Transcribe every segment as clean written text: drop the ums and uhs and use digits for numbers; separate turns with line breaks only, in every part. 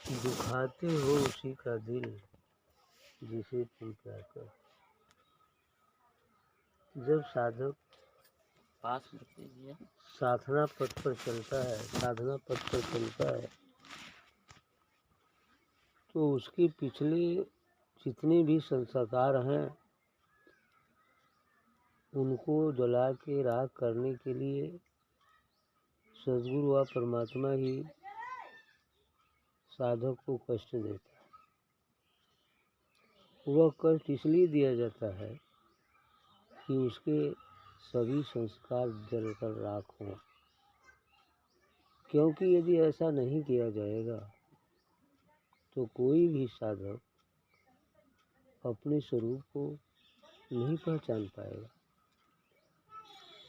दुखाते हो उसी का दिल जिसे तुम प्यार कर। जब साधक
पास रख दीजिए।
साधना पथ पर चलता है, साधना पथ पर चलता है, तो उसके पिछले जितने भी संस्कार हैं उनको जला के राख करने के लिए सद्गुरु व परमात्मा ही साधक को कष्ट देता है। वह कष्ट इसलिए दिया जाता है कि उसके सभी संस्कार जलकर राख हों, क्योंकि यदि ऐसा नहीं किया जाएगा तो कोई भी साधक अपने स्वरूप को नहीं पहचान पाएगा।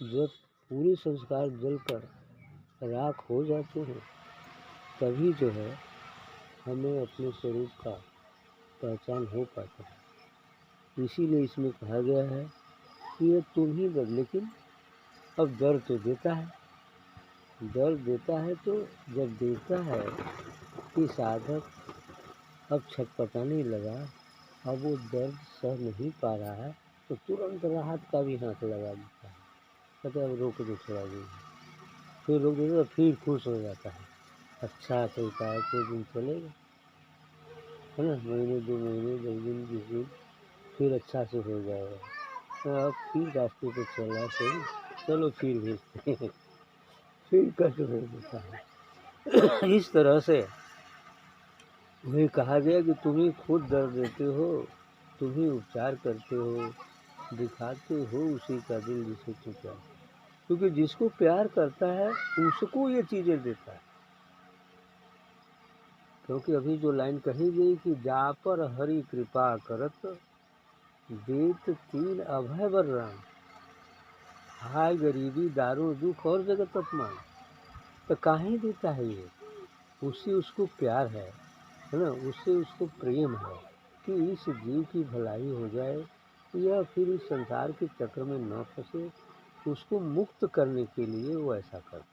जब पूरे संस्कार जलकर राख हो जाते हैं तभी जो है हमें अपने स्वरूप का पहचान हो पाता है। इसीलिए इसमें कहा गया है कि ये तुम ही दर्द, लेकिन अब दर्द तो देता है, दर्द देता है। तो जब देखता है कि साधक अब छटपटाने लगा, अब वो दर्द सह नहीं पा रहा है, तो तुरंत राहत का भी हाथ लगा देता है, कहते अब रोक दो थोड़ा दिन, फिर रोक देता, फिर खुश हो जाता है। अच्छा चलता है, कुछ दिन चलेगा, है ना, महीने 2 महीने 10 दिन 20 दिन, फिर अच्छा से हो जाएगा। तो अब फिर रास्ते पे चला सही, चलो फिर भेजते हैं, फिर कष्ट भेज देता है। इस तरह से वही कहा गया कि तुम ही खुद दर्द देते हो, तुम ही उपचार करते हो, दिखाते हो उसी का दिल जिसे तू प्यार। क्योंकि जिसको प्यार करता है उसको ये चीज़ें देता है। क्योंकि अभी जो लाइन कही गई कि जा पर हरि कृपा करत, देत तीन अभय वरदान, हाय गरीबी दारू दुख और जगत अपमान। तो काहे देता है ये? उससे उसको प्यार है ना, उससे उसको प्रेम है कि इस जीव की भलाई हो जाए या फिर इस संसार के चक्र में न फंसे, उसको मुक्त करने के लिए वो ऐसा करता है।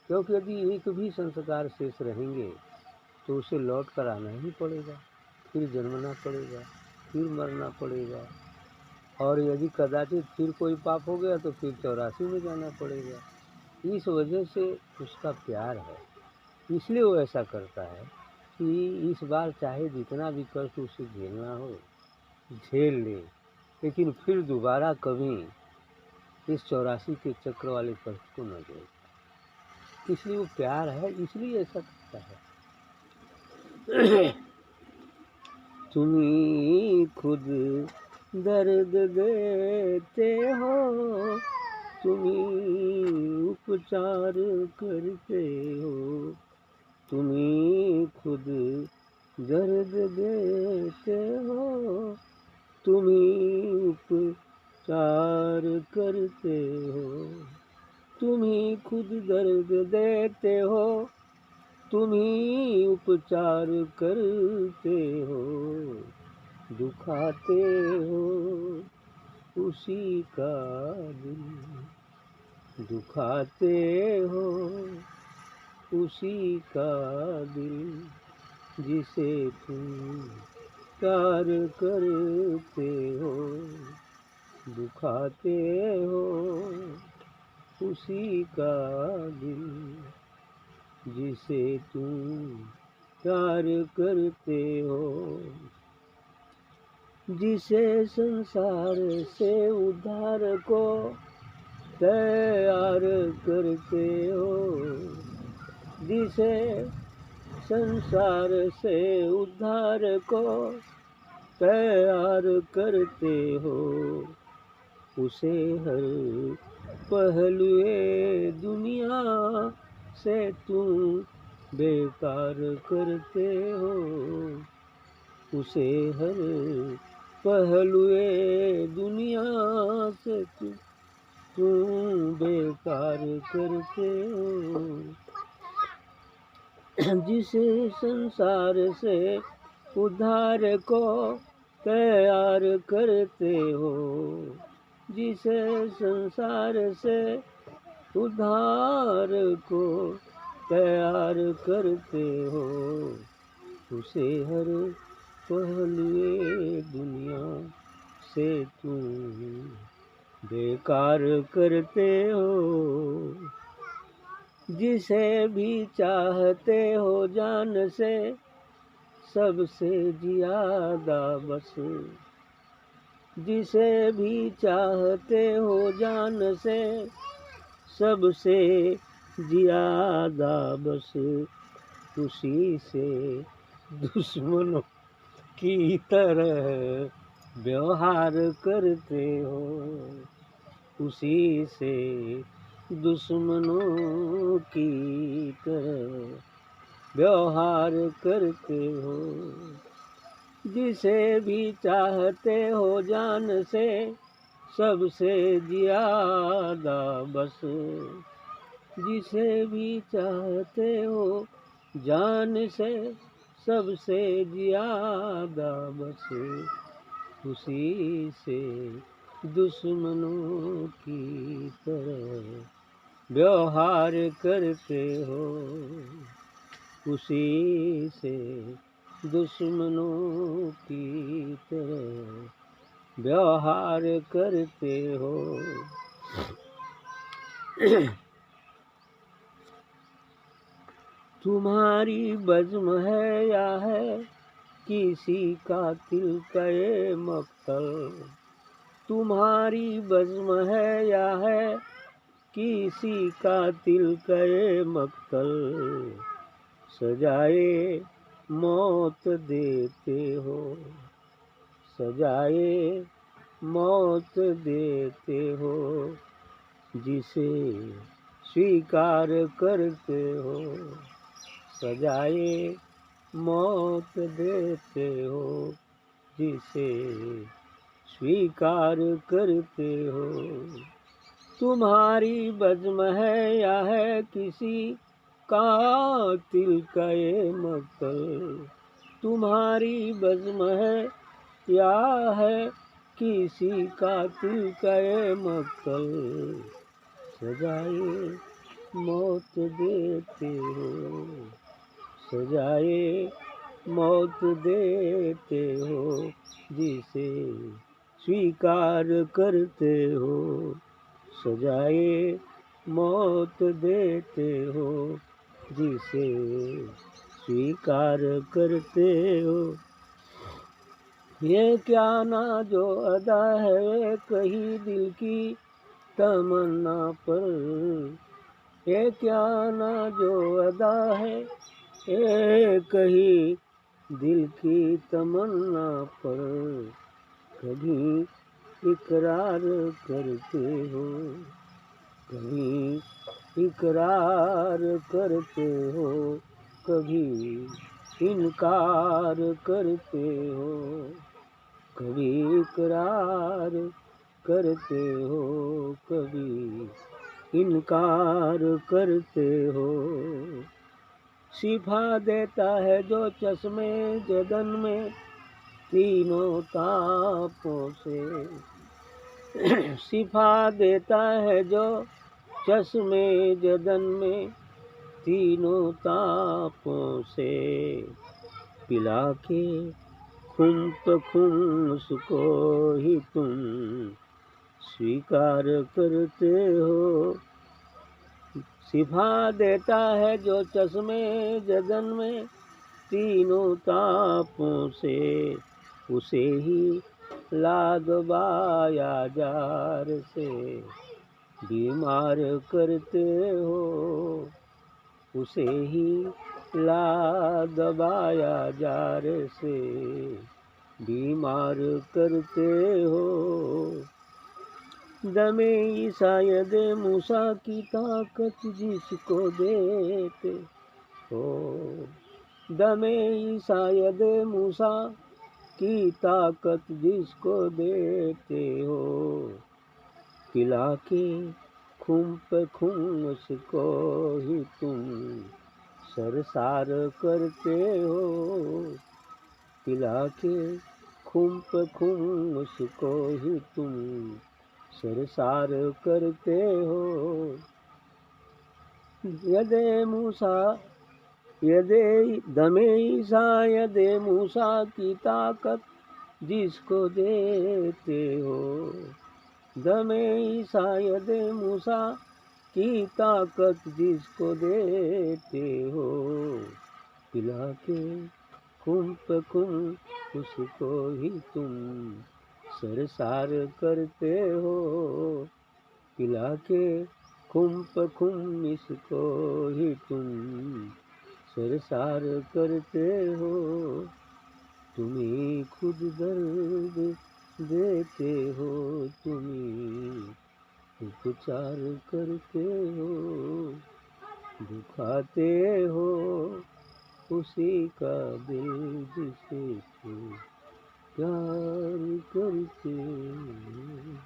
क्योंकि यदि एक भी संस्कार शेष रहेंगे तो उसे लौट कर आना ही पड़ेगा, फिर जन्मना पड़ेगा, फिर मरना पड़ेगा, और यदि कदाचित फिर कोई पाप हो गया तो फिर 84 में जाना पड़ेगा। इस वजह से उसका प्यार है, इसलिए वो ऐसा करता है कि इस बार चाहे जितना भी कष्ट उसे झेलना हो झेल ले, लेकिन फिर दोबारा कभी इस 84 के चक्र वाले कष्ट को न झेले। इसलिए वो प्यार है, इसलिए ऐसा करता है। तुम्ही खुद दर्द देते हो, तुम्ही उपचार करते हो, तुम्ही खुद दर्द देते हो, तुम्ही उपचार करते हो, तुम्ही खुद दर्द देते हो, तुम्ही उपचार करते हो, दुखाते हो उसी का दिल, दुखाते हो उसी का दिल, जिसे तुम प्यार करते हो, दुखाते हो उसी का दिल, जिसे तुम प्यार करते हो, जिसे संसार से उद्धार को तैयार करते हो, जिसे संसार से उद्धार को तैयार करते हो, उसे हर पहलुए दुनिया से तुम बेकार करते हो, उसे हर पहलुए दुनिया से तुम बेकार करते हो, जिसे संसार से उद्धार को तैयार करते हो, जिसे संसार से उद्धार को तैयार करते हो, उसे हर पहलुए दुनिया से तुम बेकार करते हो। जिसे भी चाहते हो जान से सबसे ज्यादा बस, जिसे भी चाहते हो जान से सबसे ज्यादा बस, उसी से दुश्मनों की तरह व्यवहार करते हो। उसी से दुश्मनों की तरह व्यवहार करते हो। जिसे भी चाहते हो जान से सबसे ज्यादा बस, जिसे भी चाहते हो जान से सबसे ज्यादा बस, उसी से दुश्मनों की तरह व्यवहार करते हो। उसी से दुश्मनों की तरह व्यवहार करते हो। तुम्हारी बज़्म है या है किसी कातिल का ये मक्तल, तुम्हारी बज़्म है या है किसी कातिल का ये मक्तल, सजाए मौत देते हो, सजाए मौत देते हो। जिसे स्वीकार करते हो, सजाए मौत देते हो। जिसे स्वीकार करते हो। तुम्हारी बज़्म है या है किसी कातिल का ये मक्तल, तुम्हारी बज़्म है या है किसी कातिल का ये मक्तल, सजाए मौत देते हो, सजाए मौत देते हो। जिसे स्वीकार करते हो, सजाए मौत देते हो। जिसे स्वीकार करते हो। ये क्या ना जो अदा है कहीं दिल की तमन्ना पर, ये क्या ना जो अदा है ये कहीं दिल की तमन्ना पर, कभी इकरार करते हो, कभी इकरार करते हो, कभी इनकार करते हो, कभी इकरार करते हो, कभी इनकार करते हो। शिफा देता है जो चश्मे जदन में तीनों तापों से, शिफा देता है जो चश्मे जदन में तीनों तापों से, पिला के खुम प खुम उसको ही तुम स्वीकार करते हो। शिफा देता है जो चश्मे जदन में तीनों तापों से, उसे ही लादबाया जार से बीमार करते हो, उसे ही लादबाया जार से बीमार करते हो। दमे शायद मूसा की ताकत जिसको देते हो, दमे शायद मूसा की ताकत जिसको देते हो, पिला के खुम पे खुम उसको ही तुम सरसार करते हो, पिला के खुम पे खुम उसको ही तुम सरसार करते हो। यदे मूसा यदे दमे ईसा यदे मूसा की ताकत जिसको देते हो, दमे ईसा यदे मूसा की ताकत जिसको देते हो, पिला के खुम पे खुम उसको ही तुम सरसार करते हो, पिला के खुम पे खुम इसको ही तुम सरसार करते हो, तुम्ही खुद दर्द देते हो, तुम्ही उपचार करते हो, दुखाते हो उसी का दिल जिसे तुम प्यार करते हो।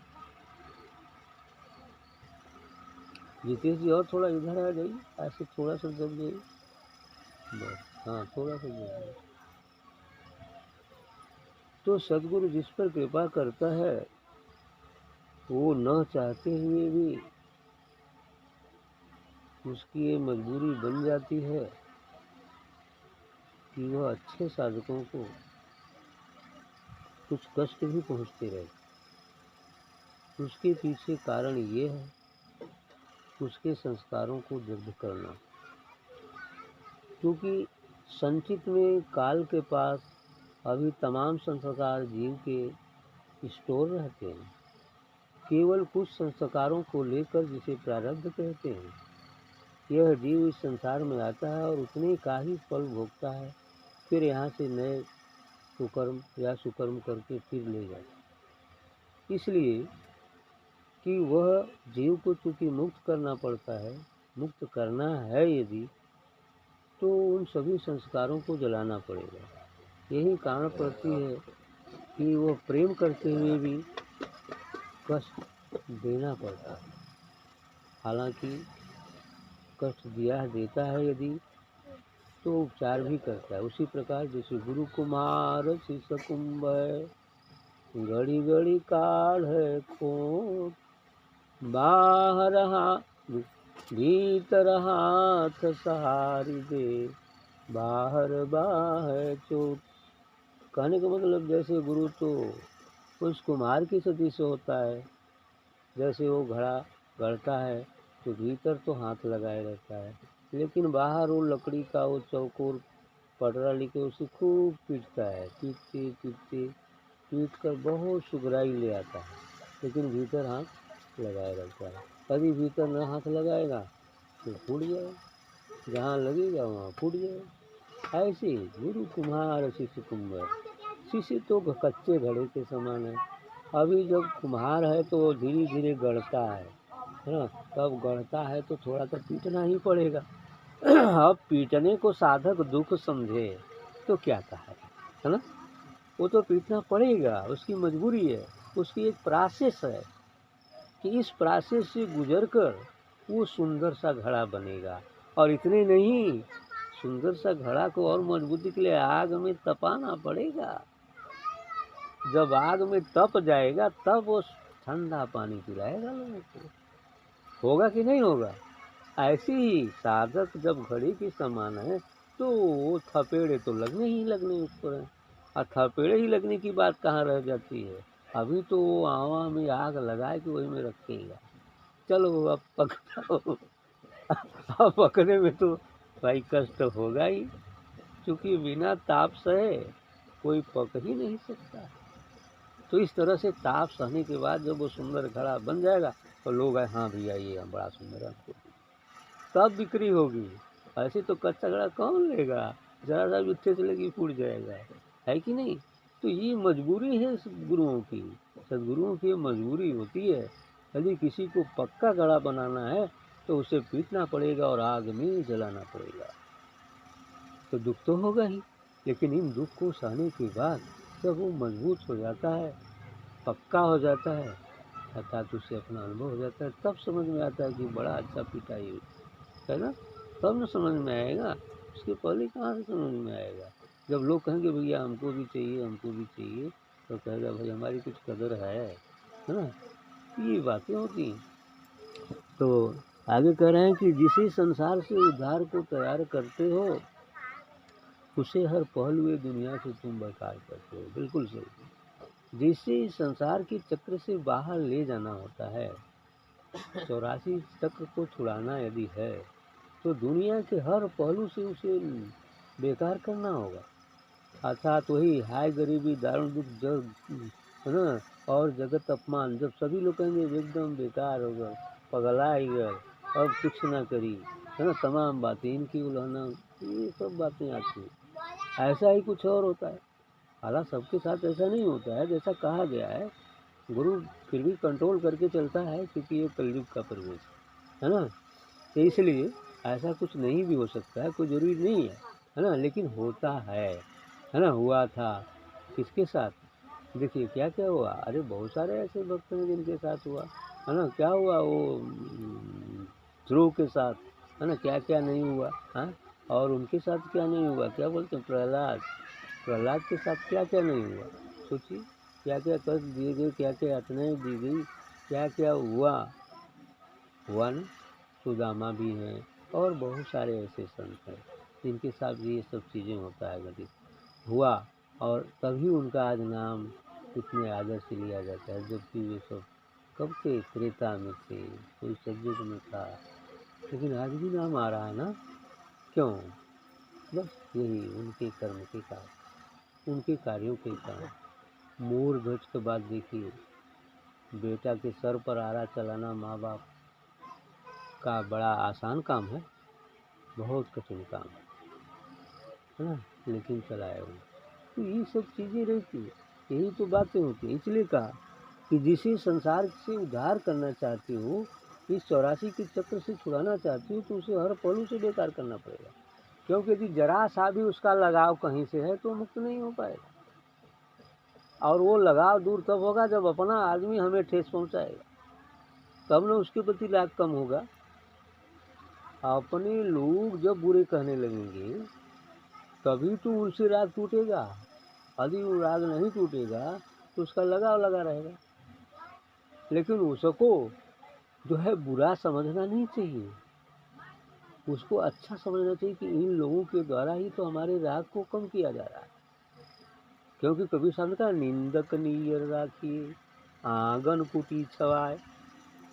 जितेश जी और थोड़ा इधर आ जाइए, ऐसे थोड़ा सा दब जाइए बस, हाँ थोड़ा सा दब जाइए। तो सदगुरु जिस पर कृपा करता है वो न चाहते हुए भी उसकी ये मजबूरी बन जाती है कि वह अच्छे साधकों को कुछ कष्ट भी पहुँचते रहे। उसके पीछे कारण ये है उसके संस्कारों को दृढ़ करना, क्योंकि संचित में काल के पास अभी तमाम संस्कार जीव के स्टोर रहते हैं। केवल कुछ संस्कारों को लेकर जिसे प्रारब्ध कहते हैं, यह जीव इस संसार में आता है और उतने का ही फल भोगता है, फिर यहाँ से नए कुकर्म या सुकर्म करके फिर ले जाए। इसलिए कि वह जीव को चूँकि मुक्त करना पड़ता है, मुक्त करना है यदि, तो उन सभी संस्कारों को जलाना पड़ेगा। यही कारण पड़ती है कि वह प्रेम करते हुए भी कष्ट देना पड़ता है। हालांकि कष्ट देता है यदि, तो उपचार भी करता है। उसी प्रकार जैसे गुरु कुमार शिष्य कुंभ घड़ी घड़ी काढ़ है खोट, बाहर भीतर हाथ सहारी दे, बाहर बाह चोट। कहने का मतलब जैसे गुरु तो उस कुम्हार की सती से होता है, जैसे वो घड़ा गढ़ता है तो भीतर तो हाथ लगाए रहता है, लेकिन बाहर वो लकड़ी का वो चौकोर पटरा लेके उसे खूब पीटता है, पीट कर बहुत सुगराई ले आता है, लेकिन भीतर हाथ लगाए रहता है। कभी भीतर न हाथ लगाएगा तो फूट जाए, जहाँ लगेगा वहाँ फूट जाए। ऐसे ही गुरु कुम्हार शिष्य कुंभ। शिष्य तो कच्चे घड़े के समान है। अभी जब कुम्हार है तो वो धीरे धीरे गढ़ता है ना, तब गढ़ता है तो थोड़ा सा पीटना ही पड़ेगा। अब पीटने को साधक दुख समझे तो क्या कहा है ना, वो तो पीटना पड़ेगा, उसकी मजबूरी है, उसकी एक प्रोसेस है कि इस प्रोसेस से गुजर कर वो सुंदर सा घड़ा बनेगा। और इतने नहीं, सुंदर सा घड़ा को और मजबूती के लिए आग में तपाना पड़ेगा। जब आग में तप जाएगा तब वो ठंडा पानी पिलाएगा लोगों को। होगा कि नहीं होगा? ऐसे ही साधक जब घड़ी के समान है तो वो थपेड़े तो लगने ही लगने उस पर है। और थपेड़े ही लगने की बात कहाँ रह जाती है, अभी तो वो आवा में आग लगाए कि वही में रखेगा। चलो अब पकड़ो। अब पकड़ने में तो भाई कष्ट होगा ही, क्योंकि बिना ताप सहे कोई पक ही नहीं सकता। तो इस तरह से ताप सहने के बाद जब वो सुंदर घड़ा बन जाएगा तो लोग आए, हाँ भैया ये बड़ा सुंदर है, तब बिक्री होगी। ऐसे तो कच्चा घड़ा कौन लेगा, जरा सा जुत्थे से लेके फूट जाएगा, है कि नहीं? तो ये मजबूरी है गुरुओं की, सदगुरुओं की मजबूरी होती है। यदि किसी को पक्का घड़ा बनाना है तो उसे पीटना पड़ेगा और आग में जलाना पड़ेगा। तो दुख तो होगा ही, लेकिन इन दुख को सहने के बाद जब वो मजबूत हो जाता है, पक्का हो जाता है, अर्थात उससे अपना अनुभव हो जाता है, तब समझ में आता है कि बड़ा अच्छा पिटाई है ना, तब न समझ में आएगा। उसके पहले कहाँ से समझ में आएगा? जब लोग कहेंगे भैया हमको भी चाहिए, हमको भी चाहिए, तो कहेगा भाई हमारी कुछ कदर है ना। ये बातें होती हैं। तो आगे कह रहे हैं कि जिस संसार से उद्धार को तैयार करते हो उसे हर पहलुए दुनिया से तुम बेकार करते हो। बिल्कुल सही। जिसे इस संसार के चक्र से बाहर ले जाना होता है, 84 चक्र को छुड़ाना यदि है, तो दुनिया के हर पहलू से उसे बेकार करना होगा। अर्थात वही हाय गरीबी, दारुण दुख, जग, है ना, और जगत अपमान। जब सभी लोग कहेंगे एकदम बेकार हो गए, पगला ही गए, अब कुछ ना करी, है ना, तमाम बातें इनकी उल्लंघना, ये सब बातें आती हैं। ऐसा ही कुछ और होता है। हालांकि सबके साथ ऐसा नहीं होता है जैसा कहा गया है। गुरु फिर भी कंट्रोल करके चलता है, क्योंकि ये कलयुग का प्रवेश है ना। तो इसलिए ऐसा कुछ नहीं भी हो सकता है, कोई ज़रूरी नहीं है ना, लेकिन होता है ना। हुआ था किसके साथ, देखिए क्या क्या हुआ। अरे बहुत सारे ऐसे भक्त हैं जिनके साथ हुआ, है ना। क्या हुआ वो ध्रुव के साथ, है ना, क्या क्या नहीं हुआ। हाँ, और उनके साथ क्या नहीं हुआ, क्या बोलते हैं, प्रहलाद के साथ क्या क्या नहीं हुआ। सोचिए, क्या क्या कष्ट दिए गए, क्या क्या यातनाएँ दी गई, क्या क्या हुआ ना। सुदामा भी हैं और बहुत सारे ऐसे संत हैं जिनके साथ ये सब चीज़ें होता है, घटित हुआ, और तभी उनका आज नाम इतने आदर से लिया जाता है। जबकि वे सब कब के त्रेता में थे, कोई सतयुग में था, लेकिन आज भी नाम आ रहा है ना। क्यों? बस यही उनके कर्म के कारण, उनके कार्यों के कारण। मोर ध्वज के बाद देखिए, बेटा के सर पर आरा चलाना माँ बाप का बड़ा आसान काम है, बहुत कठिन काम है ना, लेकिन चलाए वो। तो ये सब चीज़ें रहती है, यही तो बातें होती हैं। इसलिए कहा कि जिसे संसार से उद्धार करना चाहते हो, इस 84 के चक्र से छुड़ाना चाहते हो, तो उसे हर पहलू से बेकार करना पड़ेगा। क्योंकि यदि जरा सा भी उसका लगाव कहीं से है तो मुक्त नहीं हो पाएगा। और वो लगाव दूर तब होगा जब अपना आदमी हमें ठेस पहुंचाएगा, तब न उसके प्रति राग कम होगा। अपने लोग जब बुरे कहने लगेंगे तभी तो उनसे राग टूटेगा। यदि वो राग नहीं टूटेगा तो उसका लगाव लगा रहेगा। लेकिन उसको जो है बुरा समझना नहीं चाहिए, उसको अच्छा समझना चाहिए कि इन लोगों के द्वारा ही तो हमारे राग को कम किया जा रहा है। क्योंकि कबीर साहब ने कहा, निंदक नियर राखिए आंगन कुटी छवाए।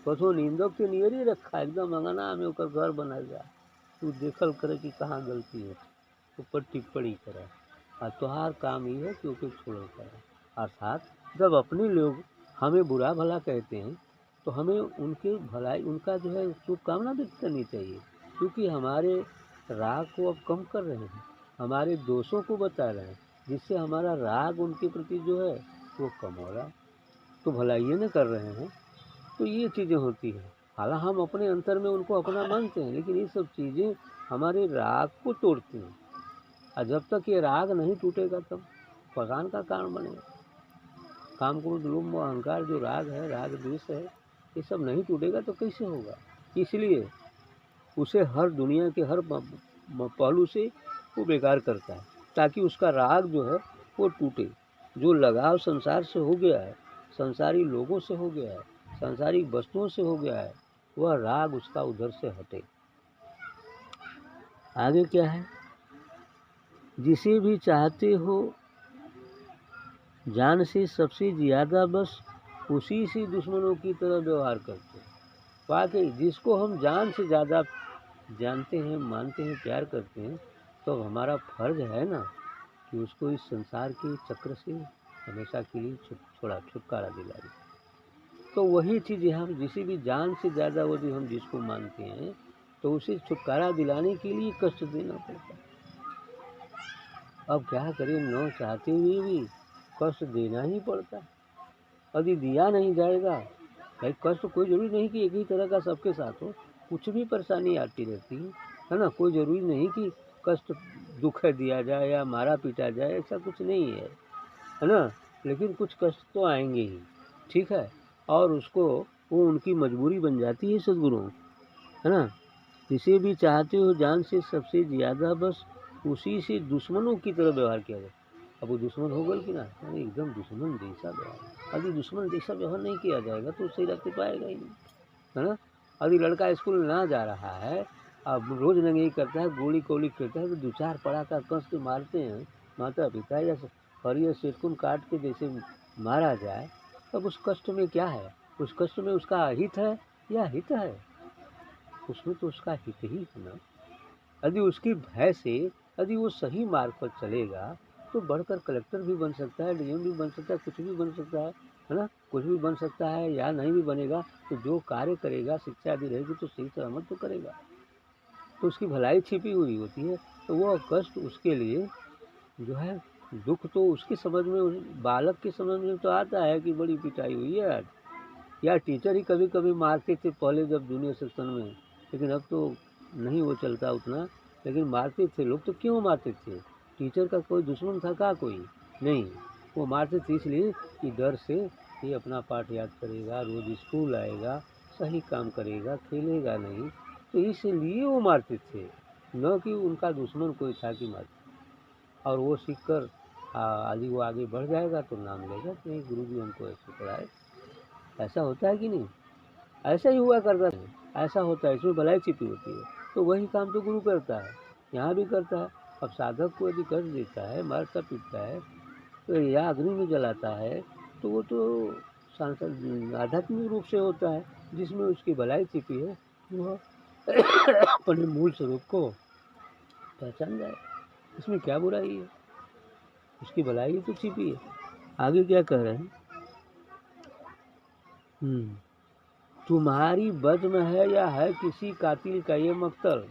कथो निंदक के नियर ही रखा, एकदम अंगना में ओकर घर बना गया, तू देखल करे कि कहाँ गलती है, ऊपर टिप्पणी करे, और तोहार काम ये है कि ओके छोड़ल करे। अर्थात जब अपने लोग हमें बुरा भला कहते हैं तो हमें उनके भलाई, उनका जो है शुभकामना व्यक्त करनी चाहिए, क्योंकि हमारे राग को अब कम कर रहे हैं, हमारे दोषों को बता रहे हैं, जिससे हमारा राग उनके प्रति जो है वो कम हो रहा है। तो भलाइए न कर रहे हैं। तो ये चीज़ें होती हैं। हालांकि हम अपने अंतर में उनको अपना मानते हैं, लेकिन ये सब चीज़ें हमारे राग को तोड़ती हैं, और जब तक ये राग नहीं टूटेगा तब पकान का कारण बनेगा। काम क्रोध लोभ मोह अहंकार जो राग है, राग द्वेष है, ये सब नहीं टूटेगा तो कैसे होगा। इसलिए उसे हर दुनिया के हर पहलू से वो बेकार करता है, ताकि उसका राग जो है वो टूटे। जो लगाव संसार से हो गया है, संसारी लोगों से हो गया है, संसारी वस्तुओं से हो गया है, वह राग उसका उधर से हटे। आगे क्या है, जिसे भी चाहते हो जान से सबसे ज़्यादा, बस उसी से दुश्मनों की तरह व्यवहार करते हैं। वाकई जिसको हम जान से ज़्यादा जानते हैं, मानते हैं, प्यार करते हैं, तो हमारा फर्ज है ना कि उसको इस संसार के चक्र से हमेशा के लिए छुटकारा दिलाए। तो वही चीज़ यहाँ, जिसे भी जान से ज़्यादा यदि हम जिसको मानते हैं तो उसे छुटकारा दिलाने के लिए कष्ट देना पड़ता है। अब क्या करें, न चाहते हुए भी कष्ट देना ही पड़ता है। यदि दिया नहीं जाएगा, भाई कष्ट कोई ज़रूरी नहीं कि एक ही तरह का सबके साथ हो, कुछ भी परेशानी आती रहती है ना। कोई ज़रूरी नहीं कि कष्ट दुख दिया जाए या मारा पीटा जाए, ऐसा कुछ नहीं है ना। लेकिन कुछ कष्ट तो आएंगे ही, ठीक है, और उसको वो उनकी मजबूरी बन जाती है सद्गुरुओं, है ना। जिसे भी चाहते हो जान से सबसे ज़्यादा, बस उसी से दुश्मनों की तरह व्यवहार किया जाए। अब वो दुश्मन हो गए कि ना, एकदम दुश्मन जैसा व्यवहार। यदि दुश्मन जैसा व्यवहार नहीं किया जाएगा तो सही रख पाएगा ही नहीं, है ना। यदि लड़का स्कूल ना जा रहा है अब रोज़ नंगेई करता है, गोली कौली खेलता है तो 2-4 पड़ाका कस के मारते हैं माता पिता, या हरियर सेटकुन काट के जैसे मारा जाए, तब उस कष्ट में क्या है? उस कष्ट में उसका हित है या हित है? उसमें तो उसका हित ही है ना। यदि उसकी भय से यदि वो सही मार्ग पर चलेगा तो बढ़कर कलेक्टर भी बन सकता है, डीएम भी बन सकता है, कुछ भी बन सकता है ना? कुछ भी बन सकता है या नहीं भी बनेगा, तो जो कार्य करेगा, शिक्षा यदि रहेगी तो सही सलामत तो करेगा, तो उसकी भलाई छिपी हुई होती है। तो वो कष्ट उसके लिए जो है, दुख तो उसकी समझ में, उस बालक की समझ में तो आता है कि बड़ी पिटाई हुई है आज, या टीचर ही कभी कभी मारते थे पहले जब जूनियर सेक्शन में, लेकिन अब तो नहीं वो चलता उतना, लेकिन मारते थे लोग। तो क्यों मारते थे? टीचर का कोई दुश्मन था का? कोई नहीं। वो मारते थे इसलिए कि डर से ये अपना पाठ याद करेगा, रोज़ स्कूल आएगा, सही काम करेगा, खेलेगा नहीं, तो इसलिए वो मारते थे, न कि उनका दुश्मन कोई था कि मारते। और वो सीख कर यदि वो आगे बढ़ जाएगा तो नाम लेगा कि नहीं गुरु जी हमको ऐसे पढ़ाए। ऐसा होता है कि नहीं? ऐसा ही हुआ करता है, ऐसा होता है, इसमें भलाई छिपी होती है। तो वही काम तो गुरु करता है, यहाँ भी करता है। अब साधक को यदि कष्ट देता है, मारता पीटता है, तो या अग्नि में जलाता है, तो वो तो सांसद आध्यात्मिक रूप से होता है, जिसमें उसकी भलाई छिपी है, वह अपने मूल स्वरूप को पहचान जाए। इसमें क्या बुराई है? उसकी भलाई तो छिपी है। आगे क्या कह रहे हैं? तुम्हारी बज़ में है या है किसी कातिल का ये मक्तल।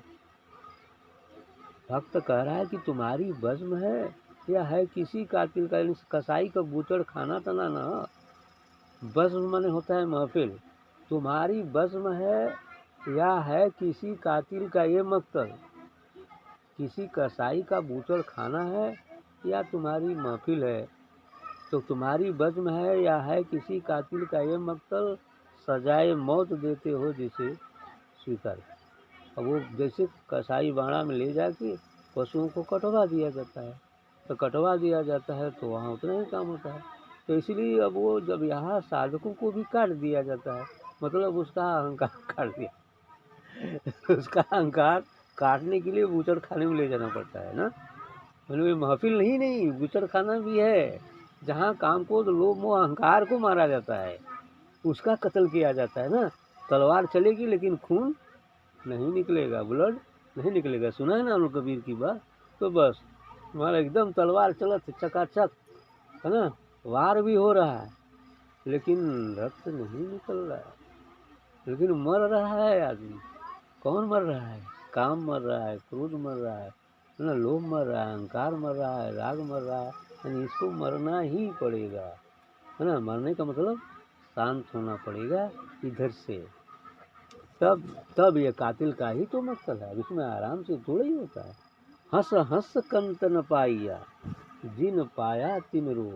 भक्त कह रहा है कि तुम्हारी बज़ में है या है किसी कातिल का, कसाई का बूचड़ खाना तना ना। बज़्म माने होता है महफिल। तुम्हारी बज़्म है या है किसी कातिल का ये मक्तल। किसी कसाई का बूचड़ खाना है या तुम्हारी महफिल है। तो तुम्हारी बज़्म है या है किसी कातिल का ये मक्तल, सजाए मौत देते हो जिसे स्वीकार। अब वो जैसे कसाई बाड़ा में ले जाके पशुओं को कटवा दिया जाता है, तो कटवा दिया जाता है तो वहाँ उतना ही काम होता है। तो इसलिए अब वो जब यहाँ साधकों को भी काट दिया जाता है, मतलब उसका अहंकार काट दिया उसका अहंकार काटने के लिए बूचड़ खाने में ले जाना पड़ता है ना। मतलब महफिल नहीं, बूचड़ खाना भी है, जहाँ काम को लोभ मोह अहंकार को मारा जाता है, उसका कत्ल किया जाता है ना। तलवार चलेगी लेकिन खून नहीं निकलेगा, ब्लड नहीं निकलेगा। सुना है ना हम कबीर की बात। तो बस हमारा एकदम तलवार चलत चकाचक है ना, वार भी हो रहा है लेकिन रक्त नहीं निकल रहा है, लेकिन मर रहा है आदमी। कौन मर रहा है? काम मर रहा है, क्रोध मर रहा है ना, लोभ मर रहा है, अहंकार मर रहा है, राग मर रहा है, यानी इसको मरना ही पड़ेगा, है ना। मरने का मतलब शांत होना पड़ेगा इधर से, तब ये कातिल का ही तो मकसद है। इसमें आराम से थोड़ा ही होता है। हंस हंस कंत न पाइया, जिन पाया तिन रो,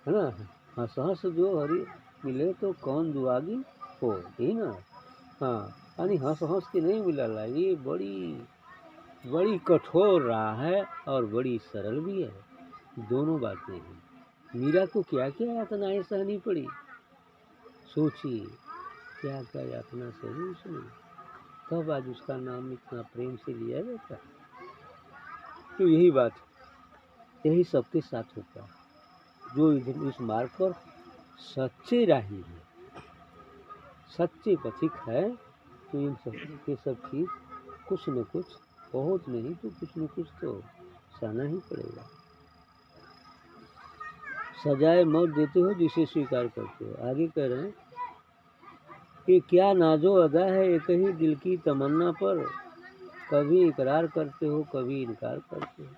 है ना। हंस हंस जो हरि मिले तो कौन दुआगी हो, यही ना। हाँ, यानी हंस हंस के नहीं मिला, ये बड़ी कठोर राह है और बड़ी सरल भी है, दोनों बातें हैं। मीरा को क्या क्या यातनाएं सहनी पड़ी, सोचिए क्या क्या यातना सही उसने, तब आज उसका नाम इतना प्रेम से लिया जाता है। तो यही बात, यही सबके साथ होता है। जो इस मार्ग पर सच्चे राही है, सच्चे पथिक है, तो इन सब के सब चीज़ कुछ न कुछ, बहुत नहीं तो कुछ न कुछ तो सहना ही पड़ेगा। सजाए मौत देते हो जिसे स्वीकार करते हो। आगे कह रहे हैं कि क्या नाजो अदा है एक ही दिल की तमन्ना पर, कभी इकरार करते हो कभी इनकार करते हो।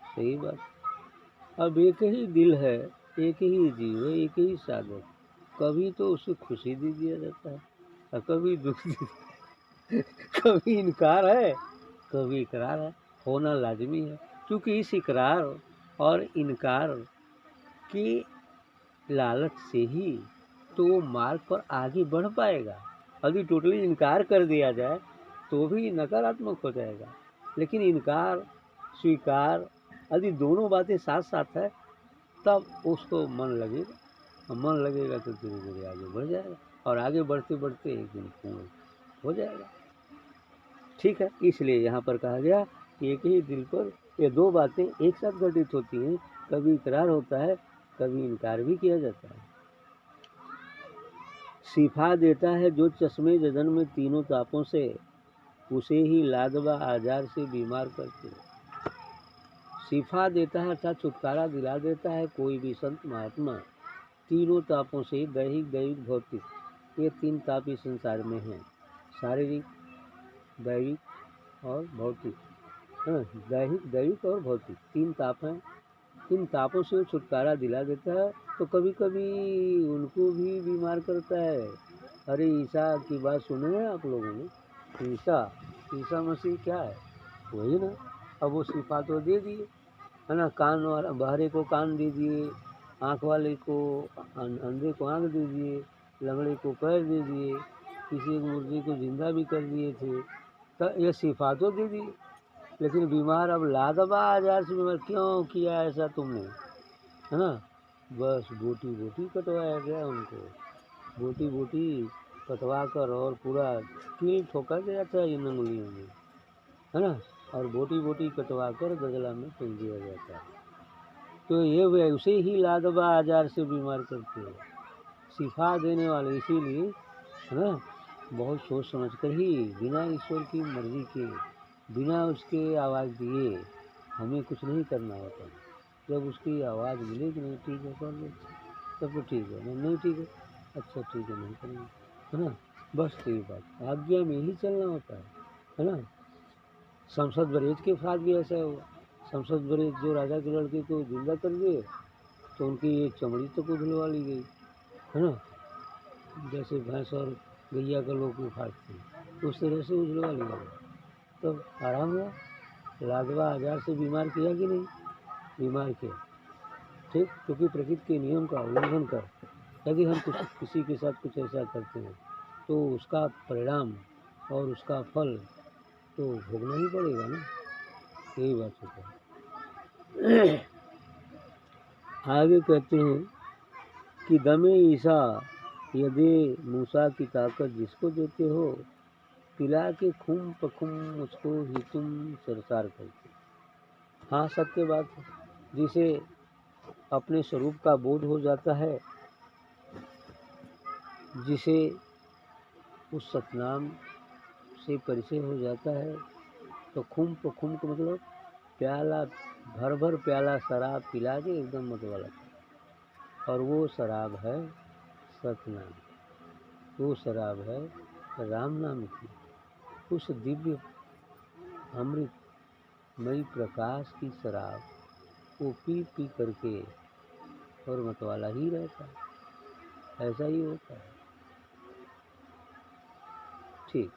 सही बात। अब एक ही दिल है, एक ही जीव है, एक ही साधक, कभी तो उसे खुशी दे दिया जाता है और कभी दुख दे कभी इनकार है कभी इकरार है, होना लाजमी है। क्योंकि इस इकरार और इनकार की लालच से ही तो वो मार्ग पर आगे बढ़ पाएगा। यदि टोटली इनकार कर दिया जाए तो भी नकारात्मक हो जाएगा, लेकिन इनकार स्वीकार यदि दोनों बातें साथ साथ है तब उसको मन लगेगा, और मन लगेगा तो धीरे धीरे आगे बढ़ जाएगा, और आगे बढ़ते बढ़ते एक दिन पूर्ण हो जाएगा। ठीक है, इसलिए यहाँ पर कहा गया कि एक ही दिल पर ये दो बातें एक साथ घटित होती हैं, कभी इकरार होता है, कभी इनकार भी किया जाता है। शिफा देता है जो चश्मे जदन में तीनों तापों से, उसे ही लादवा आजार से बीमार करते। शिफा देता है अर्थात छुटकारा दिला देता है कोई भी संत महात्मा तीनों तापों से, दैहिक दैविक भौतिक, ये तीन ताप इस संसार में हैं, शारीरिक दैविक और भौतिक। हाँ, दैहिक दैविक और भौतिक तीन ताप हैं। इन तापों से छुटकारा दिला देता है, तो कभी कभी उनको भी बीमार करता है। अरे ईसा की बात सुने हैं आप लोगों ने? ईसा मसीह क्या है? वही ना। अब वो शिफा तो दे दिए, है ना, कान वाला बहरे को कान दे दिए, आँख वाले को अंधे को आँख दे दिए, लंगड़े को पैर दे दिए, किसी मुर्दे को जिंदा भी कर दिए थे। तो ये शिफा तो दे दी, लेकिन बीमार अब लादवा आजार से बीमार क्यों किया ऐसा तुमने, है ना? बस बोटी बोटी कटवाया गया उनको, बोटी बोटी कटवा कर और पूरा कील ठोका गया था इन उंगलियों में, है ना, और बोटी बोटी कटवा कर गजला में फेंक दिया जाता है। तो ये वैसे ही लादवा आजार से बीमार करते हैं, शिफा देने वाले। इसीलिए है ना, बहुत सोच समझ कर ही, बिना ईश्वर की मर्जी के, बिना उसके आवाज़ दिए हमें कुछ नहीं करना होता। जब उसकी आवाज़ मिले कि नहीं ठीक है कर लो, तब तो ठीक है, नहीं ठीक है, अच्छा ठीक है नहीं करेंगे, है ना, बस यही बात, आज्ञा में ही चलना होता है ना। संसद बरेज के साथ भी ऐसा हुआ। संसद बरेज जो राजा के लड़के को जिंदा कर दिए, तो उनकी ये चमड़ी तक उधलवा ली गई, है ना, जैसे भैंस और गैया का लोग उखाड़ते हैं उस तरह से उजलवा लिया गया, तब आराम हुआ। लादवा आजार से बीमार किया कि नहीं? बीमार किया, ठीक, क्योंकि प्रकृति के नियम का उल्लंघन कर यदि हम कुछ किसी के साथ कुछ ऐसा करते हैं, तो उसका परिणाम और उसका फल तो भोगना ही पड़ेगा ना, यही बात होता है। आगे कहते हैं कि दमे ईसा यदि मूसा की ताकत जिसको देते हो, पिला के खुम पखुम मुझको ही तुम सरसार करते। हाँ, सत्य बात है, जिसे अपने स्वरूप का बोध हो जाता है, जिसे उस सतनाम से परिचय हो जाता है, तो खुम पखुम का मतलब प्याला भर भर प्याला शराब पिला के एकदम मत वाला, और वो शराब है सतनाम, वो शराब है राम नाम की, उस दिव्य अमृतमयी प्रकाश की शराब, वो पी पी करके और मतवाला ही रहता है, ऐसा ही होता है। ठीक।